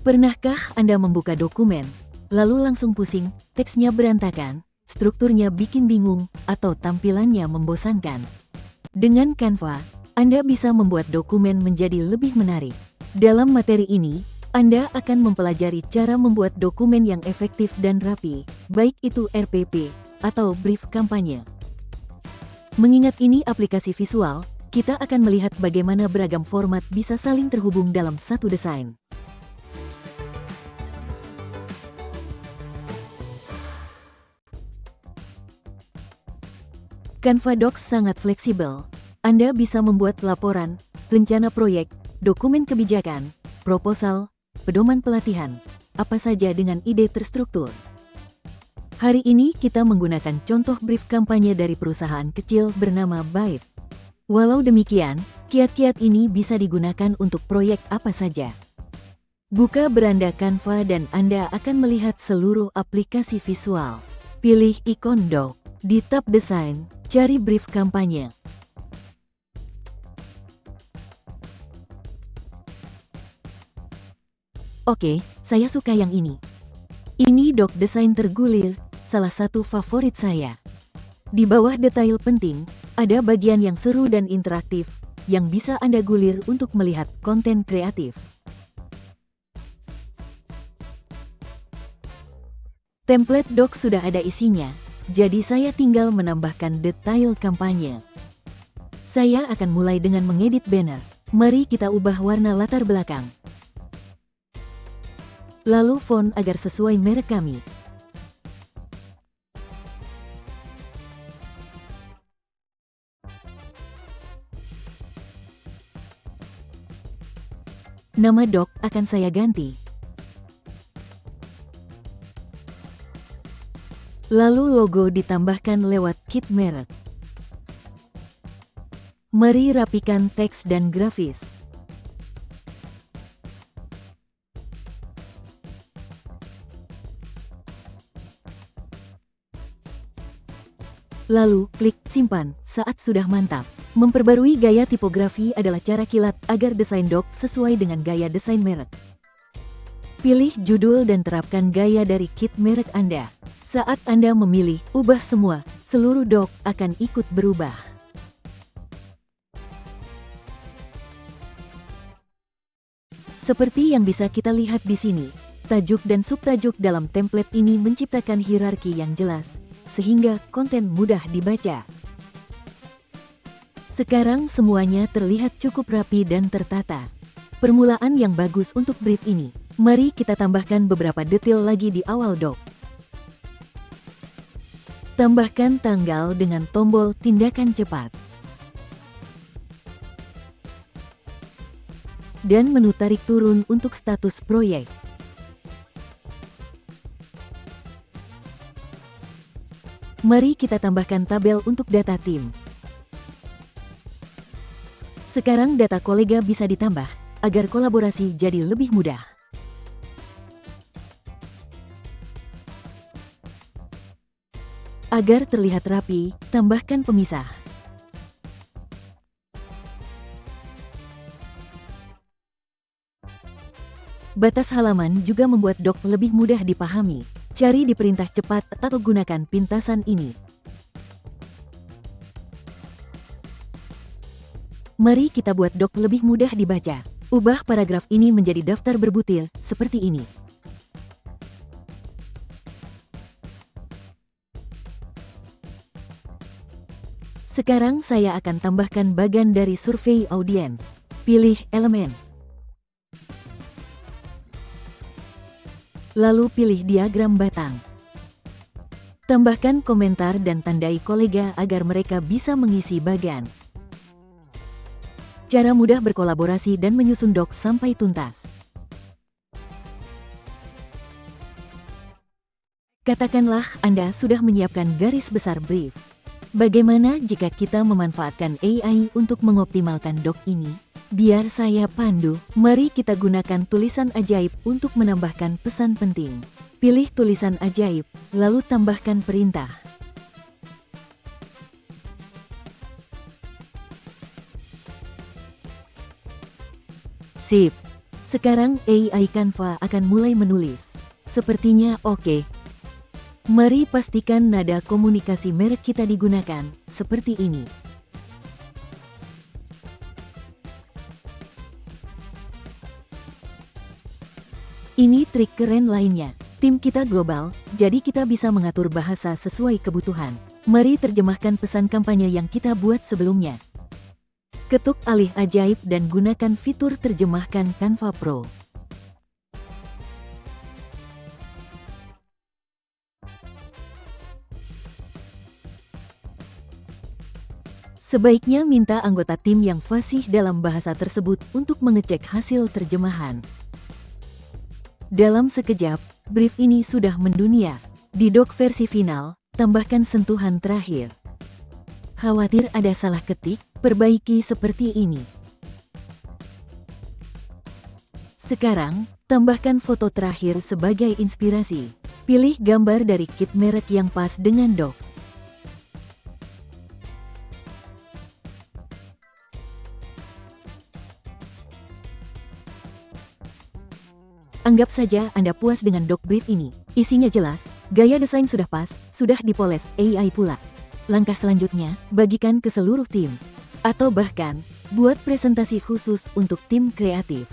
Pernahkah Anda membuka dokumen, lalu langsung pusing, teksnya berantakan, strukturnya bikin bingung, atau tampilannya membosankan? Dengan Canva, Anda bisa membuat dokumen menjadi lebih menarik. Dalam materi ini, Anda akan mempelajari cara membuat dokumen yang efektif dan rapi, baik itu RPP atau brief kampanye. Mengingat ini aplikasi visual, kita akan melihat bagaimana beragam format bisa saling terhubung dalam satu desain. Canva Docs sangat fleksibel. Anda bisa membuat laporan, rencana proyek, dokumen kebijakan, proposal, pedoman pelatihan, apa saja dengan ide terstruktur. Hari ini kita menggunakan contoh brief kampanye dari perusahaan kecil bernama Byte. Walau demikian, kiat-kiat ini bisa digunakan untuk proyek apa saja. Buka beranda Canva dan Anda akan melihat seluruh aplikasi visual. Pilih ikon doc. Di tab desain, cari brief kampanye. Oke, saya suka yang ini. Ini doc desain tergulir, salah satu favorit saya. Di bawah detail penting, ada bagian yang seru dan interaktif, yang bisa Anda gulir untuk melihat konten kreatif. Template doc sudah ada isinya, jadi saya tinggal menambahkan detail kampanye. Saya akan mulai dengan mengedit banner. Mari kita ubah warna latar belakang. Lalu font agar sesuai merek kami. Nama doc akan saya ganti. Lalu logo ditambahkan lewat kit merek. Mari rapikan teks dan grafis. Lalu, klik simpan saat sudah mantap. Memperbarui gaya tipografi adalah cara kilat agar desain doc sesuai dengan gaya desain merek. Pilih judul dan terapkan gaya dari kit merek Anda. Saat Anda memilih ubah semua, seluruh doc akan ikut berubah. Seperti yang bisa kita lihat di sini, tajuk dan subtajuk dalam template ini menciptakan hierarki yang jelas, sehingga konten mudah dibaca. Sekarang semuanya terlihat cukup rapi dan tertata. Permulaan yang bagus untuk brief ini. Mari kita tambahkan beberapa detail lagi di awal doc. Tambahkan tanggal dengan tombol tindakan cepat. Dan menu tarik turun untuk status proyek. Mari kita tambahkan tabel untuk data tim. Sekarang data kolega bisa ditambah, agar kolaborasi jadi lebih mudah. Agar terlihat rapi, tambahkan pemisah. Batas halaman juga membuat doc lebih mudah dipahami. Cari di perintah cepat atau gunakan pintasan ini. Mari kita buat doc lebih mudah dibaca. Ubah paragraf ini menjadi daftar berbutir, seperti ini. Sekarang saya akan tambahkan bagan dari survei audiens. Pilih elemen. Lalu pilih diagram batang. Tambahkan komentar dan tandai kolega agar mereka bisa mengisi bagan. Cara mudah berkolaborasi dan menyusun doc sampai tuntas. Katakanlah Anda sudah menyiapkan garis besar brief. Bagaimana jika kita memanfaatkan AI untuk mengoptimalkan doc ini? Biar saya pandu, mari kita gunakan tulisan ajaib untuk menambahkan pesan penting. Pilih tulisan ajaib, lalu tambahkan perintah. Sip. Sekarang AI Canva akan mulai menulis. Sepertinya oke. Mari pastikan nada komunikasi merek kita digunakan, seperti ini. Ini trik keren lainnya. Tim kita global, jadi kita bisa mengatur bahasa sesuai kebutuhan. Mari terjemahkan pesan kampanye yang kita buat sebelumnya. Ketuk alih ajaib dan gunakan fitur terjemahkan Canva Pro. Sebaiknya minta anggota tim yang fasih dalam bahasa tersebut untuk mengecek hasil terjemahan. Dalam sekejap, brief ini sudah mendunia. Di doc versi final, tambahkan sentuhan terakhir. Khawatir ada salah ketik? Perbaiki seperti ini. Sekarang, tambahkan foto terakhir sebagai inspirasi. Pilih gambar dari kit merek yang pas dengan doc. Anggap saja Anda puas dengan doc brief ini. Isinya jelas, gaya desain sudah pas, sudah dipoles AI pula. Langkah selanjutnya, bagikan ke seluruh tim. Atau bahkan, buat presentasi khusus untuk tim kreatif.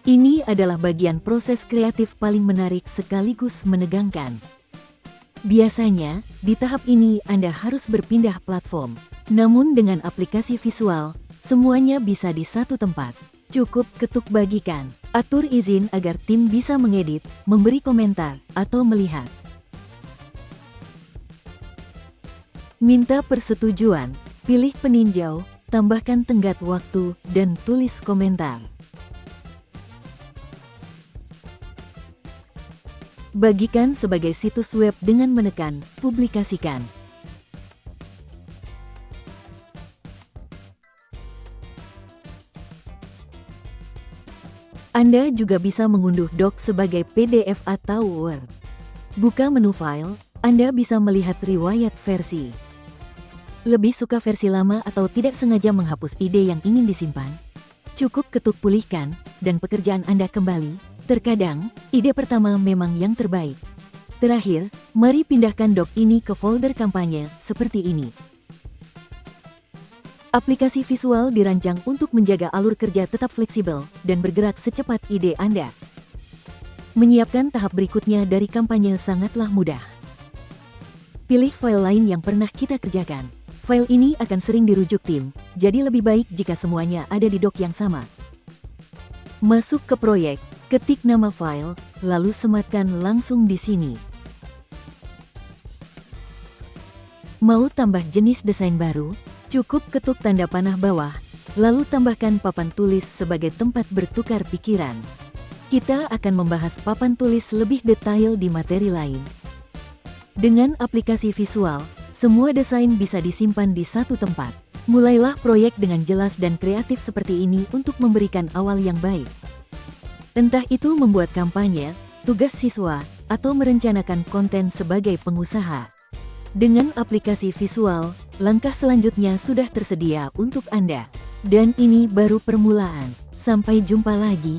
Ini adalah bagian proses kreatif paling menarik sekaligus menegangkan. Biasanya, di tahap ini Anda harus berpindah platform. Namun dengan aplikasi visual, semuanya bisa di satu tempat. Cukup ketuk bagikan, atur izin agar tim bisa mengedit, memberi komentar, atau melihat. Minta persetujuan. Pilih peninjau, tambahkan tenggat waktu, dan tulis komentar. Bagikan sebagai situs web dengan menekan publikasikan. Anda juga bisa mengunduh doc sebagai PDF atau Word. Buka menu file, Anda bisa melihat riwayat versi. Lebih suka versi lama atau tidak sengaja menghapus ide yang ingin disimpan? Cukup ketuk pulihkan, dan pekerjaan Anda kembali. Terkadang, ide pertama memang yang terbaik. Terakhir, mari pindahkan doc ini ke folder kampanye, seperti ini. Aplikasi visual dirancang untuk menjaga alur kerja tetap fleksibel, dan bergerak secepat ide Anda. Menyiapkan tahap berikutnya dari kampanye sangatlah mudah. Pilih file lain yang pernah kita kerjakan. File ini akan sering dirujuk tim, jadi lebih baik jika semuanya ada di doc yang sama. Masuk ke proyek, ketik nama file, lalu sematkan langsung di sini. Mau tambah jenis desain baru? Cukup ketuk tanda panah bawah, lalu tambahkan papan tulis sebagai tempat bertukar pikiran. Kita akan membahas papan tulis lebih detail di materi lain. Dengan aplikasi visual, semua desain bisa disimpan di satu tempat. Mulailah proyek dengan jelas dan kreatif seperti ini untuk memberikan awal yang baik. Entah itu membuat kampanye, tugas siswa, atau merencanakan konten sebagai pengusaha. Dengan aplikasi visual, langkah selanjutnya sudah tersedia untuk Anda. Dan ini baru permulaan. Sampai jumpa lagi.